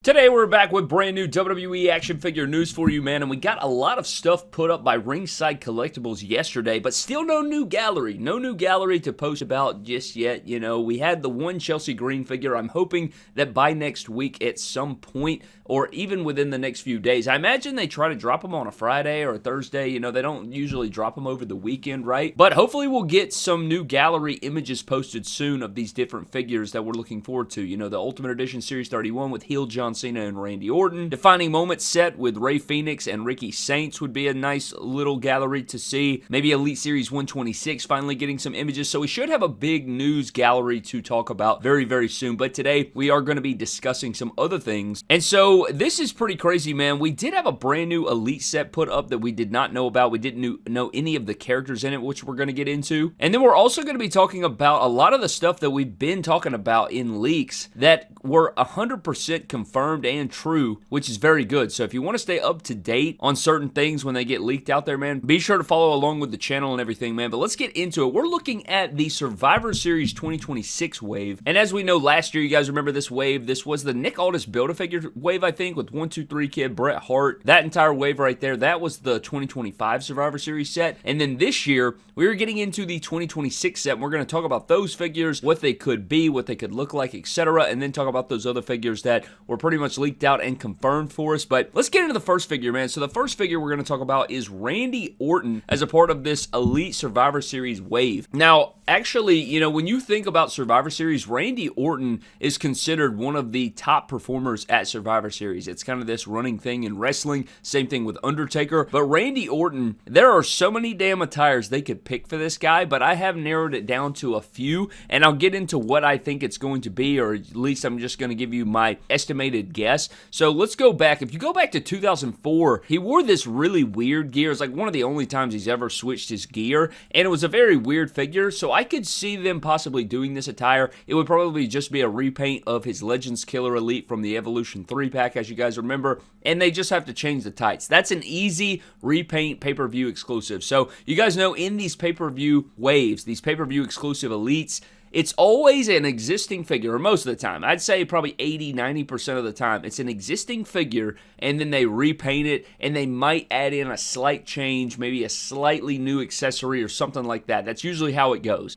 Today we're back with brand new WWE action figure news for you, man, and we got a lot of stuff put up by Ringside Collectibles yesterday, but still no new gallery. No new gallery to post about just yet. You know, we had the one Chelsea Green figure. I'm hoping that by next week at some point, or even within the next few days. I imagine they try to drop them on a Friday or a Thursday. You know, they don't usually drop them over the weekend, right? But hopefully we'll get some new gallery images posted soon of these different figures that we're looking forward to. You know, the Ultimate Edition Series 31 with heel John Cena and Randy Orton. Defining Moments set with Rey Fenix and Ricky Saints would be a nice little gallery to see. Maybe Elite Series 126 finally getting some images. So we should have a big news gallery to talk about very, very soon. But today we are going to be discussing some other things. And so this is pretty crazy, man. We did have a brand new Elite set put up that we did not know about. We didn't know any of the characters in it, which we're going to get into. And then we're also going to be talking about a lot of the stuff that we've been talking about in leaks that were 100% confirmed and true, which is very good. So if you want to stay up to date on certain things when they get leaked out there, man, be sure to follow along with the channel and everything, man. But let's get into it. We're looking at the Survivor Series 2026 wave. And as we know, last year, you guys remember this wave. This was the Nick Aldis Build-A-Figure wave, I think, with 1-2-3 Kid, Bret Hart. That entire wave right there, that was the 2025 Survivor Series set. And then this year, we were getting into the 2026 set. And we're going to talk about those figures, what they could be, what they could look like, etc. And then talk about those other figures that were pretty much leaked out and confirmed for us. But let's get into the first figure, man. So the first figure we're going to talk about is Randy Orton as a part of this Elite Survivor Series wave. Now, actually, you know, when you think about Survivor Series, Randy Orton is considered one of the top performers at Survivor Series. It's kind of this running thing in wrestling. Same thing with Undertaker. But Randy Orton, there are so many damn attires they could pick for this guy, but I have narrowed it down to a few, and I'll get into what I think it's going to be, or at least I'm just going to give you my estimated guess. So let's go back. If you go back to 2004, he wore this really weird gear. It's like one of the only times he's ever switched his gear, and it was a very weird figure, so I could see them possibly doing this attire. It would probably just be a repaint of his Legends Killer Elite from the Evolution 3-pack, as you guys remember, and they just have to change the tights. That's an easy repaint pay-per-view exclusive. So you guys know in these pay-per-view waves, these pay-per-view exclusive Elites, it's always an existing figure, or most of the time. I'd say probably 80-90% of the time. It's an existing figure, and then they repaint it, and they might add in a slight change, maybe a slightly new accessory or something like that. That's usually how it goes.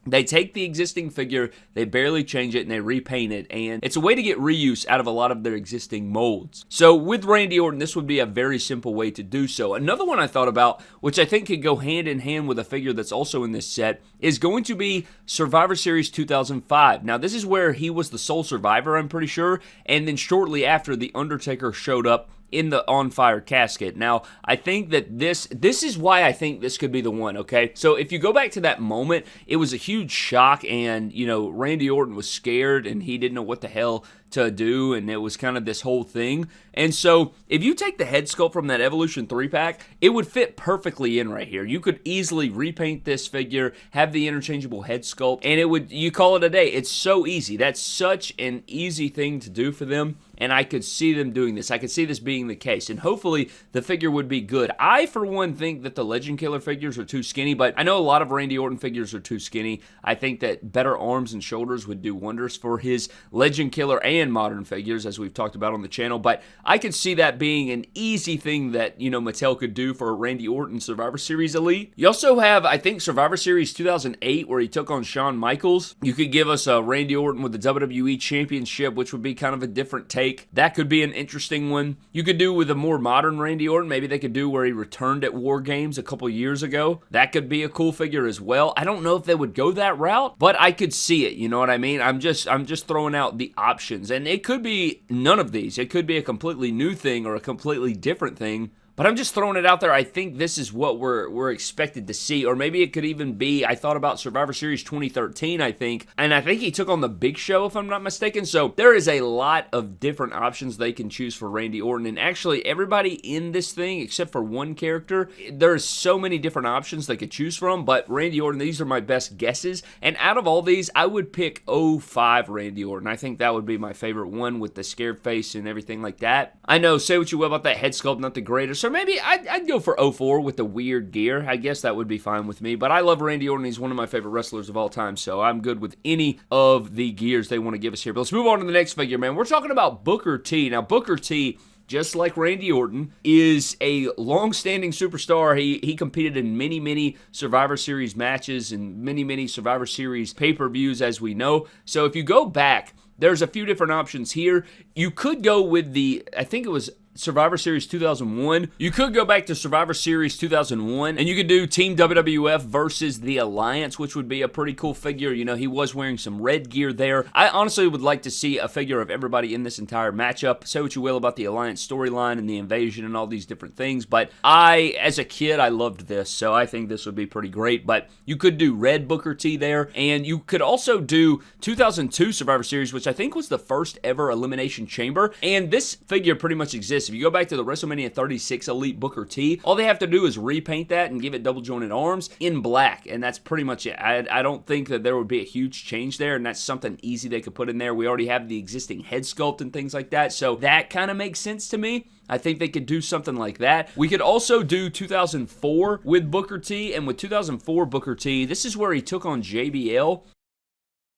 They take the existing figure, they barely change it, and they repaint it, and it's a way to get reuse out of a lot of their existing molds. So with Randy Orton, this would be a very simple way to do so. Another one I thought about, which I think could go hand in hand with a figure that's also in this set, is going to be Survivor Series 2005. Now, this is where he was the sole survivor, I'm pretty sure, and then shortly after, The Undertaker showed up in the on-fire casket. Now, I think that this is why I think this could be the one, okay? So if you go back to that moment, it was a huge shock, and, you know, Randy Orton was scared, and he didn't know what the hell to do, and it was kind of this whole thing. And so if you take the head sculpt from that Evolution 3-pack, it would fit perfectly in right here. You could easily repaint this figure, have the interchangeable head sculpt, and it would, you call it a day. It's so easy. That's such an easy thing to do for them, and I could see them doing this. I could see this being the case, and hopefully the figure would be good. I, for one, think that the Legend Killer figures are too skinny, but I know a lot of Randy Orton figures are too skinny. I think that better arms and shoulders would do wonders for his Legend Killer and modern figures, as we've talked about on the channel, but I could see that being an easy thing that, you know, Mattel could do for a Randy Orton Survivor Series Elite. You also have, I think, Survivor Series 2008, where he took on Shawn Michaels. You could give us a Randy Orton with the WWE Championship, which would be kind of a different take. That could be an interesting one. You could do with a more modern Randy Orton. Maybe they could do where he returned at War Games a couple years ago. That could be a cool figure as well. I don't know if they would go that route, but I could see it. You know what I mean? I'm just throwing out the options. And it could be none of these. It could be a completely new thing or a completely different thing. But I'm just throwing it out there. I think this is what we're expected to see. Or maybe it could even be, I thought about Survivor Series 2013, I think. And I think he took on the Big Show, if I'm not mistaken. So there is a lot of different options they can choose for Randy Orton. And actually, everybody in this thing, except for one character, there's so many different options they could choose from. But Randy Orton, these are my best guesses. And out of all these, I would pick 05 Randy Orton. I think that would be my favorite one with the scared face and everything like that. I know, say what you will about that head sculpt, not the greatest. So maybe I'd go for 04 with the weird gear. I guess that would be fine with me. But I love Randy Orton. He's one of my favorite wrestlers of all time. So I'm good with any of the gears they want to give us here. But let's move on to the next figure, man. We're talking about Booker T. Now, Booker T, just like Randy Orton, is a long-standing superstar. He competed in many Survivor Series matches and many Survivor Series pay-per-views, as we know. So if you go back, there's a few different options here. You could go with I think it was Survivor Series 2001. You could go back to Survivor Series 2001, and you could do Team WWF versus the Alliance, which would be a pretty cool figure. You know, he was wearing some red gear there. I honestly would like to see a figure of everybody in this entire matchup. Say what you will about the Alliance storyline and the invasion and all these different things, but as a kid, I loved this, so I think this would be pretty great. But you could do red Booker T there, and you could also do 2002 Survivor Series, which I think was the first ever Elimination Chamber, and this figure pretty much exists. If you go back to the WrestleMania 36 Elite Booker T, all they have to do is repaint that and give it double jointed arms in black, and that's pretty much it. I don't think that there would be a huge change there, and that's something easy they could put in there. We already have the existing head sculpt and things like that, so that kind of makes sense to me. I think they could do something like that. We could also do 2004 with Booker T, and with 2004 Booker T, this is where he took on JBL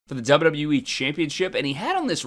for the WWE Championship, and he had on this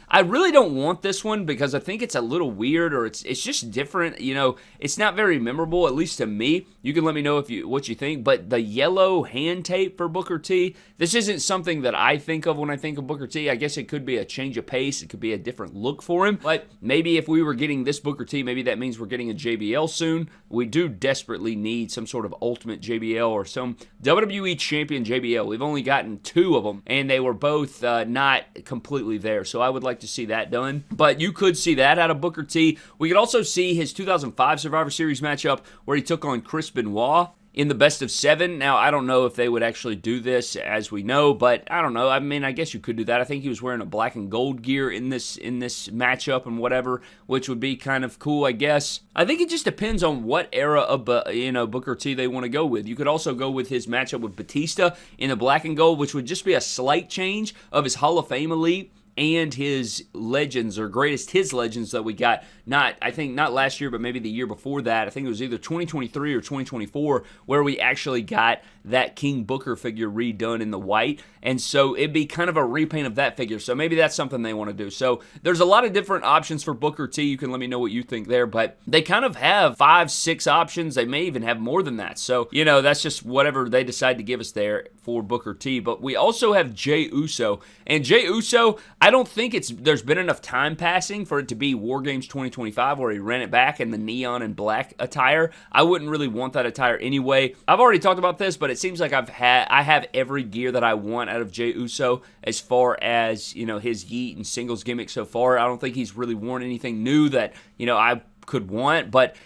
I really don't want this one because I think it's a little weird, or it's just different. You know, it's not very memorable, at least to me. You can let me know what you think, but the yellow hand tape for Booker T, this isn't something that I think of when I think of Booker T. I guess it could be a change of pace. It could be a different look for him, but maybe if we were getting this Booker T, maybe that means we're getting a JBL soon. We do desperately need some sort of ultimate JBL or some WWE Champion JBL. We've only gotten 2 of them, and they were both not completely there, so I would like to see that done. But you could see that out of Booker T. We could also see his 2005 Survivor Series matchup where he took on Chris Benoit in the best of 7. Now, I don't know if they would actually do this, as we know, but I don't know. I mean, I guess you could do that. I think he was wearing a black and gold gear in this matchup and whatever, which would be kind of cool, I guess. I think it just depends on what era of Booker T they want to go with. You could also go with his matchup with Batista in the black and gold, which would just be a slight change of his Hall of Fame Elite and his legends, or greatest hits legends that we got, I think not last year, but maybe the year before that. I think it was either 2023 or 2024 where we actually got that King Booker figure redone in the white, and so it'd be kind of a repaint of that figure, so maybe that's something they want to do. So there's a lot of different options for Booker T. You can let me know what you think there, but they kind of have 5-6 options. They may even have more than that, so, you know, that's just whatever they decide to give us there for Booker T. But we also have Jey Uso, and Jey Uso, I don't think there's been enough time passing for it to be War Games 2025 where he ran it back in the neon and black attire. I wouldn't really want that attire anyway. I've already talked about this, but it seems like I have every gear that I want out of Jey Uso as far as, you know, his Yeet and singles gimmick so far. I don't think he's really worn anything new that, you know, I could want, but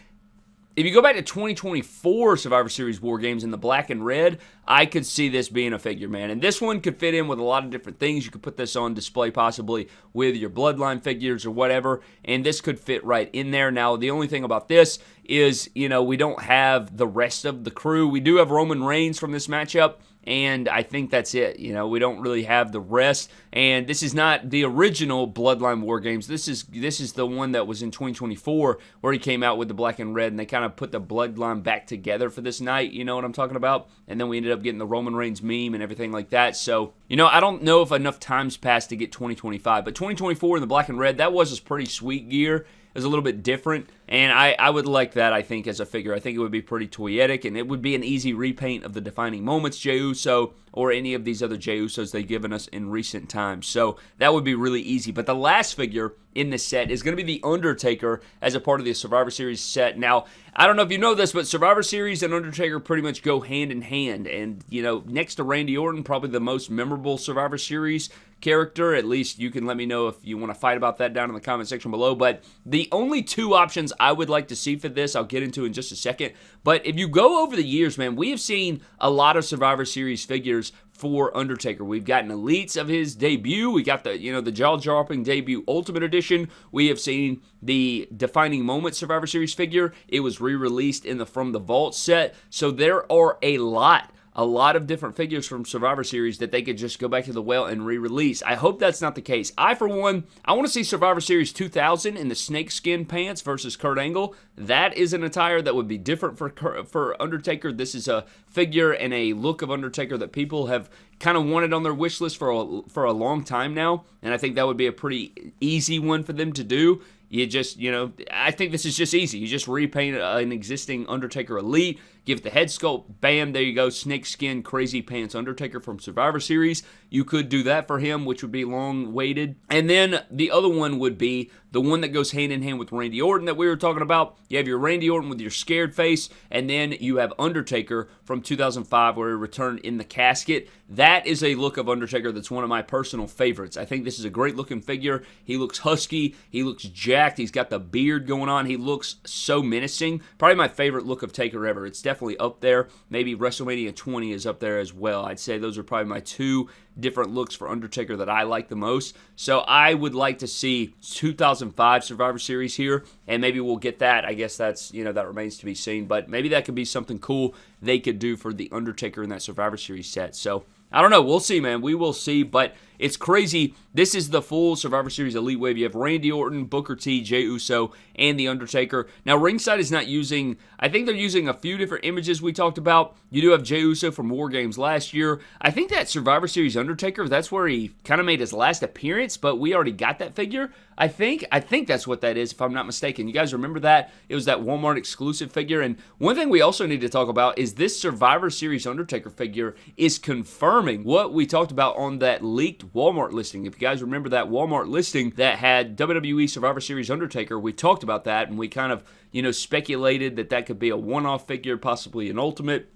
if you go back to 2024 Survivor Series War Games in the black and red, I could see this being a figure, man. And this one could fit in with a lot of different things. You could put this on display possibly with your Bloodline figures or whatever, and this could fit right in there. Now, the only thing about this is, you know, we don't have the rest of the crew. We do have Roman Reigns from this matchup, and I think that's it. You know, we don't really have the rest, and this is not the original Bloodline War Games. This is the one that was in 2024 where he came out with the black and red, and they kind of put the Bloodline back together for this night. You know what I'm talking about? And then we ended up getting the Roman Reigns meme and everything like that. So, you know, I don't know if enough time's passed to get 2025, but 2024 in the black and red, that was a pretty sweet gear. It was a little bit different, and I would like that, I think, as a figure. I think it would be pretty toyetic, and it would be an easy repaint of the defining moments Jey Uso or any of these other Jey Usos they've given us in recent times. So that would be really easy. But the last figure in this set is going to be the Undertaker as a part of the Survivor Series set. Now, I don't know if you know this, but Survivor Series and Undertaker pretty much go hand in hand. And, you know, next to Randy Orton, probably the most memorable Survivor Series character. At least you can let me know if you want to fight about that down in the comment section below. But the only 2 options I would like to see for this, I'll get into in just a second. But if you go over the years, man, we have seen a lot of Survivor Series figures for Undertaker. We've gotten elites of his debut. We got the jaw-dropping debut Ultimate Edition. We have seen the Defining Moment Survivor Series figure. It was re-released in the From the Vault set. So there are a lot a lot of different figures from Survivor Series that they could just go back to the well and re-release. I hope that's not the case. For one, I want to see Survivor Series 2000 in the snakeskin pants versus Kurt Angle. That is an attire that would be different for Undertaker. This is a figure and a look of Undertaker that people have kind of wanted on their wish list for a long time now, and I think that would be a pretty easy one for them to do. You just, I think this is just easy. You just repaint an existing Undertaker Elite, give it the head sculpt, bam, there you go, snakeskin, crazy pants Undertaker from Survivor Series. You could do that for him, which would be long-waited. And then the other one would be the one that goes hand-in-hand with Randy Orton that we were talking about. You have your Randy Orton with your scared face, and then you have Undertaker from 2005 where he returned in the casket. That is a look of Undertaker that's one of my personal favorites. I think this is a great-looking figure. He looks husky. He looks jacked. He's got the beard going on. He looks so menacing. Probably my favorite look of Taker ever. It's definitely up there. Maybe WrestleMania 20 is up there as well. I'd say those are probably my two different looks for Undertaker that I like the most. So I would like to see 2005 Survivor Series here, and maybe we'll get that. I guess that's, that remains to be seen, but maybe that could be something cool they could do for the Undertaker in that Survivor Series set. So I don't know. We'll see, man. We will see, but it's crazy. This is the full Survivor Series Elite Wave. You have Randy Orton, Booker T, Jey Uso, and The Undertaker. Now, Ringside is not using, I think they're using a few different images we talked about. You do have Jey Uso from War Games last year. I think that Survivor Series Undertaker, that's where he kind of made his last appearance, but we already got that figure. I think that's what that is, if I'm not mistaken. You guys remember that? It was that Walmart exclusive figure. And one thing we also need to talk about is this Survivor Series Undertaker figure is confirming what we talked about on that leaked Walmart listing. If you guys remember that Walmart listing that had WWE Survivor Series Undertaker, we talked about that, and we kind of, speculated that could be a one-off figure, possibly an Ultimate.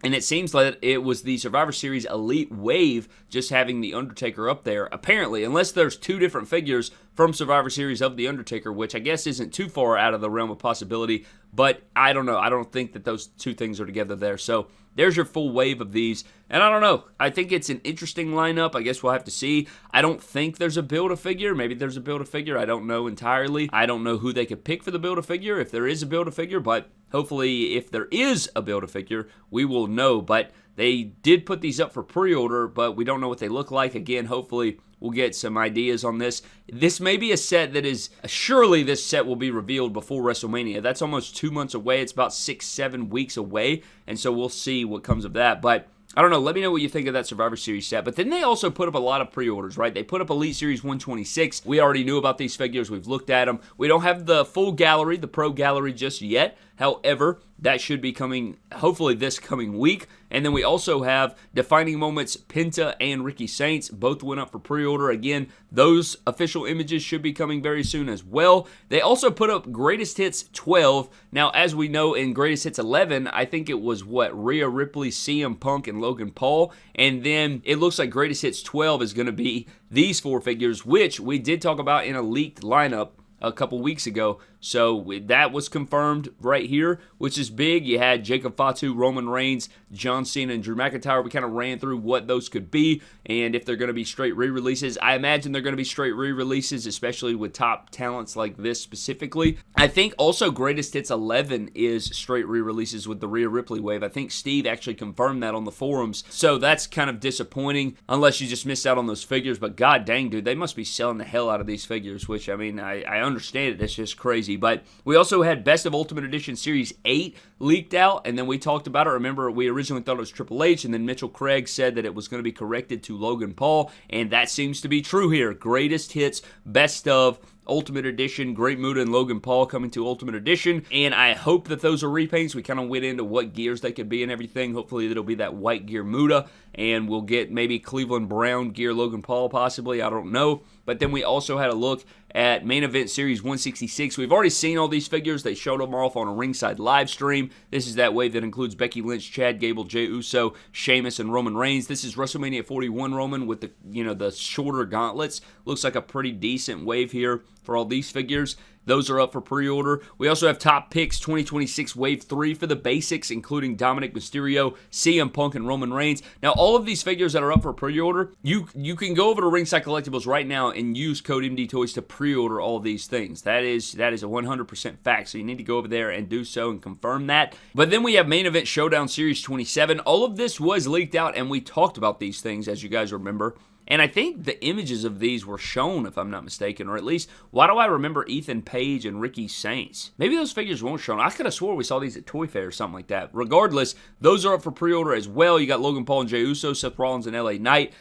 And it seems like it was the Survivor Series Elite Wave just having The Undertaker up there, apparently, unless there's two different figures from Survivor Series of The Undertaker, which I guess isn't too far out of the realm of possibility, but I don't know. I don't think that those two things are together there. So there's your full wave of these, and I don't know. I think it's an interesting lineup. I guess we'll have to see. I don't think there's a Build-A-Figure. Maybe there's a Build-A-Figure. I don't know entirely. I don't know who they could pick for the Build-A-Figure, if there is a Build-A-Figure, but hopefully if there is a Build-A-Figure, we will know. But they did put these up for pre-order, but we don't know what they look like. Again, hopefully we'll get some ideas on this. This may be a set that is, surely this set will be revealed before WrestleMania. That's almost 2 months away. It's about 6-7 weeks away, and so we'll see what comes of that. But I don't know. Let me know what you think of that Survivor Series set. But then they also put up a lot of pre-orders, right? They put up Elite Series 126. We already knew about these figures. We've looked at them. We don't have the full gallery, the Pro Gallery, just yet. However, that should be coming, hopefully, this coming week. And then we also have Defining Moments, Penta and Ricky Saints. Both went up for pre-order. Again, those official images should be coming very soon as well. They also put up Greatest Hits 12. Now, as we know, in Greatest Hits 11, I think it was, Rhea Ripley, CM Punk, and Logan Paul. And then it looks like Greatest Hits 12 is going to be these four figures, which we did talk about in a leaked lineup a couple weeks ago. So that was confirmed right here, which is big. You had Jacob Fatu, Roman Reigns, John Cena, and Drew McIntyre. We kind of ran through what those could be and if they're going to be straight re-releases. I imagine they're going to be straight re-releases, especially with top talents like this specifically. I think also Greatest Hits 11 is straight re-releases with the Rhea Ripley wave. I think Steve actually confirmed that on the forums. So that's kind of disappointing unless you just missed out on those figures. But god dang, dude, they must be selling the hell out of these figures, which, I mean, I understand it. It's just crazy. But we also had Best of Ultimate Edition Series 8 leaked out, and then we talked about it. Remember, we originally thought it was Triple H, and then Mitchell Craig said that it was going to be corrected to Logan Paul, and that seems to be true here. Greatest Hits, Best of Ultimate Edition, Great Muta and Logan Paul coming to Ultimate Edition, and I hope that those are repaints. We kind of went into what gears they could be and everything. Hopefully it'll be that white gear Muta, and we'll get maybe Cleveland Brown gear Logan Paul possibly, I don't know. But then we also had a look at Main Event Series 166. We've already seen all these figures. They showed them off on a Ringside live stream. This is that wave that includes Becky Lynch, Chad Gable, Jey Uso, Sheamus, and Roman Reigns. This is WrestleMania 41 Roman with the, the shorter gauntlets. Looks like a pretty decent wave here for all these figures. Those are up for pre-order. We also have Top Picks 2026 Wave 3 for the basics, including Dominic Mysterio, CM Punk, and Roman Reigns. Now, all of these figures that are up for pre-order, you can go over to Ringside Collectibles right now and use code MDTOYS to pre-order all of these things. That is a 100% fact, so you need to go over there and do so and confirm that. But then we have Main Event Showdown Series 27. All of this was leaked out, and we talked about these things, as you guys remember. And I think the images of these were shown, if I'm not mistaken, or at least, why do I remember Ethan Page and Ricky Saints? Maybe those figures weren't shown. I could have swore we saw these at Toy Fair or something like that. Regardless, those are up for pre-order as well. You got Logan Paul and Jey Uso, Seth Rollins and LA Knight.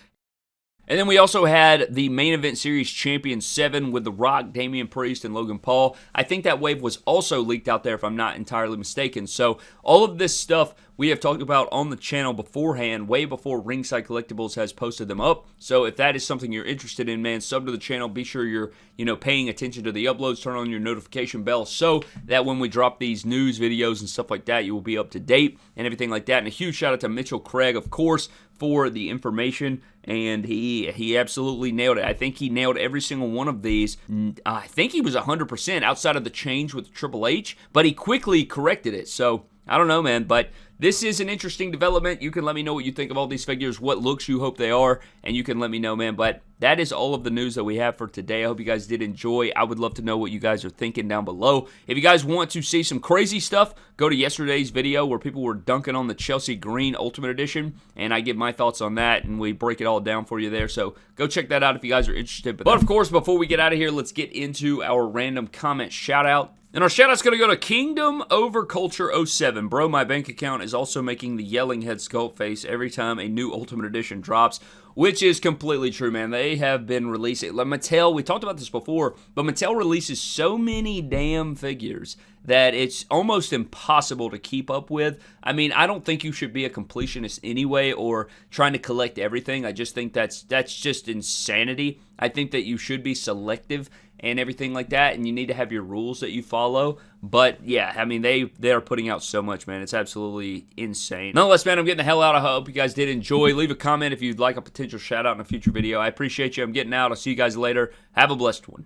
And then we also had the Main Event Series Champion 7 with The Rock, Damian Priest, and Logan Paul. I think that wave was also leaked out there, if I'm not entirely mistaken. So all of this stuff we have talked about on the channel beforehand, way before Ringside Collectibles has posted them up. So if that is something you're interested in, man, sub to the channel. Be sure you're, paying attention to the uploads. Turn on your notification bell so that when we drop these news videos and stuff like that, you will be up to date and everything like that. And a huge shout out to Mitchell Craig, of course, for the information, and he absolutely nailed it. I think he nailed every single one of these. I think he was 100% outside of the change with Triple H, but he quickly corrected it. So I don't know, man, but this is an interesting development. You can let me know what you think of all these figures, what looks you hope they are, and you can let me know, man. But that is all of the news that we have for today. I hope you guys did enjoy. I would love to know what you guys are thinking down below. If you guys want to see some crazy stuff, go to yesterday's video where people were dunking on the Chelsea Green Ultimate Edition, and I give my thoughts on that, and we break it all down for you there. So go check that out if you guys are interested. But of course, before we get out of here, let's get into our random comment shout-out. And our shout-out's going to go to Kingdom Over Culture 07. Bro, my bank account is also making the yelling head sculpt face every time a new Ultimate Edition drops, which is completely true, man. They have been releasing, like Mattel, we talked about this before, but Mattel releases so many damn figures that it's almost impossible to keep up with. I mean, I don't think you should be a completionist anyway or trying to collect everything. I just think that's just insanity. I think that you should be selective and everything like that, and you need to have your rules that you follow. But yeah, I mean, they are putting out so much, man. It's absolutely insane. Nonetheless, man, I'm getting the hell out. I hope you guys did enjoy. Leave a comment if you'd like a potential shout out in a future video. I appreciate you. I'm getting out. I'll see you guys later. Have a blessed one.